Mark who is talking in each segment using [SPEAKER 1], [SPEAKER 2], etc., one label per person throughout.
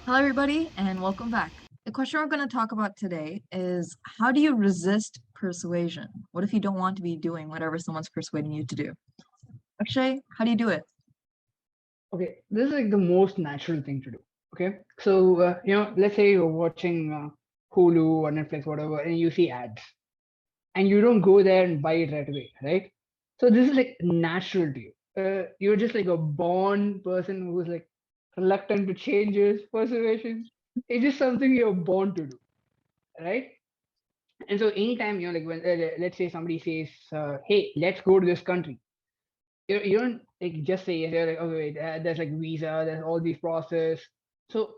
[SPEAKER 1] Hello, everybody, and welcome back. The question we're going to talk about today is how do you resist persuasion? What if you don't want to be doing whatever someone's persuading you to do? Akshay, how do you do it?
[SPEAKER 2] Okay, this is like the most natural thing to do. Okay, so let's say you're watching Hulu or Netflix, whatever, and you see ads, and you don't go there and buy it right away, right? So this is like natural to you. You're just like a born person who's like reluctant to changes, persuasion. It's just something you're born to do, right? And so anytime like when let's say somebody says, "Hey, let's go to this country," you don't like just say yes. You're like, okay, wait, there's like visa, there's all these process. So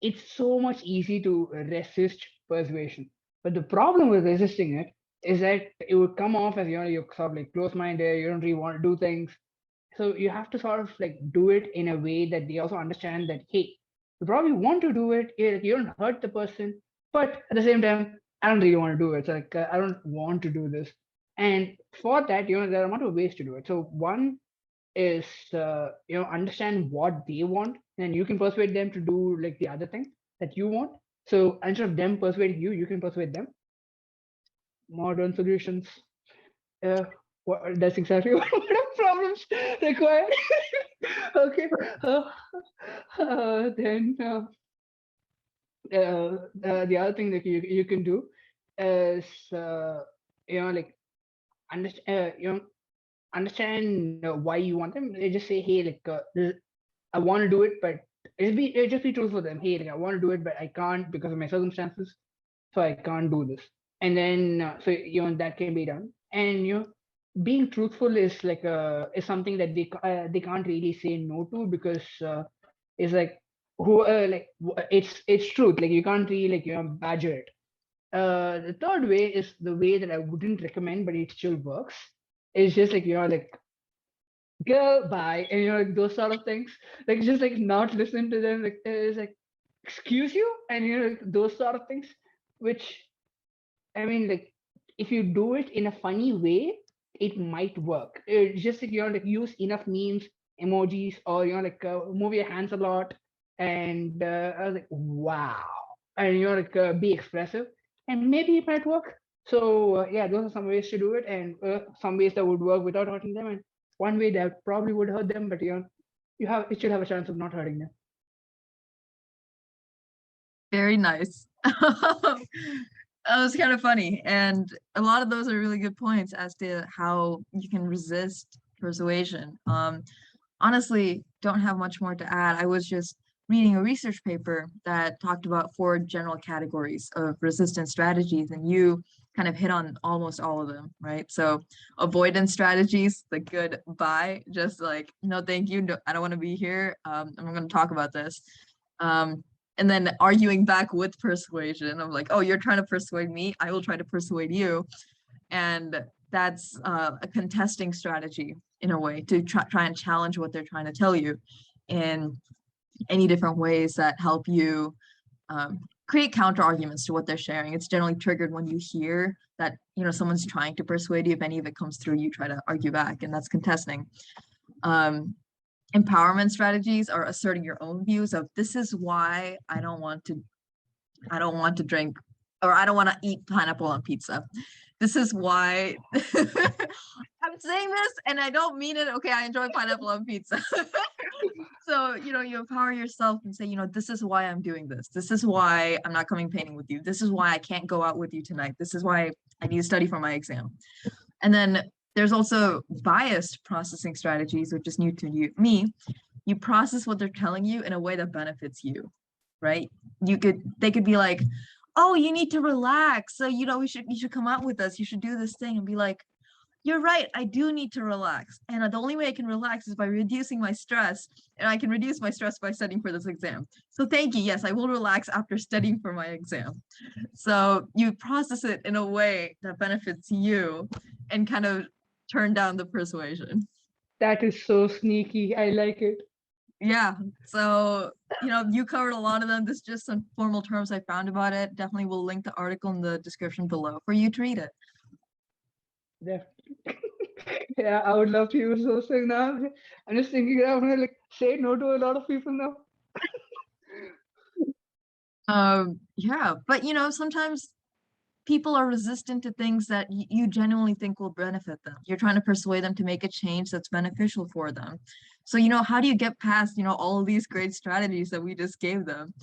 [SPEAKER 2] it's so much easy to resist persuasion. But the problem with resisting it is that it would come off as you're sort of like close-minded, you don't really want to do things. So you have to sort of like do it in a way that they also understand that hey, you probably want to do it, you don't hurt the person, but at the same time, I don't really want to do it. So like I don't want to do this. And for that, there are a lot of ways to do it. So one is understand what they want, and you can persuade them to do like the other thing that you want. So instead of them persuading you, you can persuade them. Modern solutions. Uh, that's exactly what problems require. Okay. Uh, then the other thing that you can do is like understand understand why you want them. They just say, hey, I want to do it, but it just be truthful for them. Hey, like I want to do it, but I can't because of my circumstances, so I can't do this. And then that can be done. And being truthful is something that they can't really say no to because it's like it's truth. Like you can't really badger it. The third way is the way that I wouldn't recommend, but it still works. It's just like go bye and like those sort of things, like just like not listen to them, like it's like excuse you, and like those sort of things, which I mean, like if you do it in a funny way, it might work. It's just like like use enough memes, emojis, or move your hands a lot, and I was like wow, and like be expressive, and maybe it might work. So yeah, those are some ways to do it, and some ways that would work without hurting them, and one way that probably would hurt them, but it should have a chance of not hurting them.
[SPEAKER 1] Very nice. That was kind of funny. And a lot of those are really good points as to how you can resist persuasion. Honestly, don't have much more to add. I was just reading a research paper that talked about four general categories of resistance strategies, and you kind of hit on almost all of them, right? So avoidance strategies, the good bye, just like, no, thank you, no, I don't want to be here. I'm going to talk about this. And then arguing back with persuasion. I'm like, oh, you're trying to persuade me, I will try to persuade you. And that's a contesting strategy in a way to try and challenge what they're trying to tell you in any different ways that help you create counter arguments to what they're sharing. It's generally triggered when you hear that someone's trying to persuade you. If any of it comes through, you try to argue back, and that's contesting. Empowerment strategies are asserting your own views of this is why I don't want to drink, or I don't want to eat pineapple on pizza. This is why I'm saying this and I don't mean it. Okay, I enjoy pineapple on pizza. So, you empower yourself and say, this is why I'm doing this. This is why I'm not coming painting with you. This is why I can't go out with you tonight. This is why I need to study for my exam. And then there's also biased processing strategies, which is new to me. You process what they're telling you in a way that benefits you, right? They could be like, oh, you need to relax. So, you should come out with us. You should do this thing, and be like, you're right, I do need to relax. And the only way I can relax is by reducing my stress. And I can reduce my stress by studying for this exam. So thank you. Yes, I will relax after studying for my exam. So you process it in a way that benefits you and kind of turn down the persuasion.
[SPEAKER 2] That is so sneaky. I like it.
[SPEAKER 1] Yeah. So, you covered a lot of them. This is just some formal terms I found about it. Definitely will link the article in the description below for you to read it.
[SPEAKER 2] Definitely. Yeah, I would love to use those things now. I'm just thinking I'm gonna like say no to a lot of people now.
[SPEAKER 1] Yeah, but you know, sometimes people are resistant to things that you genuinely think will benefit them. You're trying to persuade them to make a change that's beneficial for them. So, you know, how do you get past, you know, all of these great strategies that we just gave them?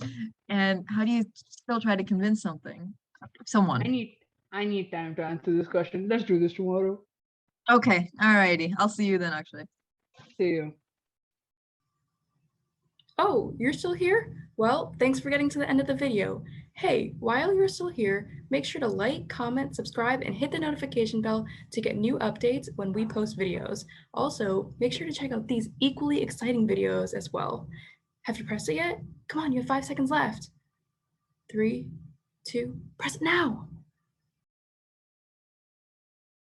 [SPEAKER 1] And how do you still try to convince someone?
[SPEAKER 2] I need time to answer this question. Let's do this tomorrow.
[SPEAKER 1] Okay, alrighty. I'll see you then, actually.
[SPEAKER 2] See you.
[SPEAKER 3] Oh, you're still here? Well, thanks for getting to the end of the video. Hey, while you're still here, make sure to like, comment, subscribe, and hit the notification bell to get new updates when we post videos. Also, make sure to check out these equally exciting videos as well. Have you pressed it yet? Come on, you have 5 seconds left. 3, 2, press it now!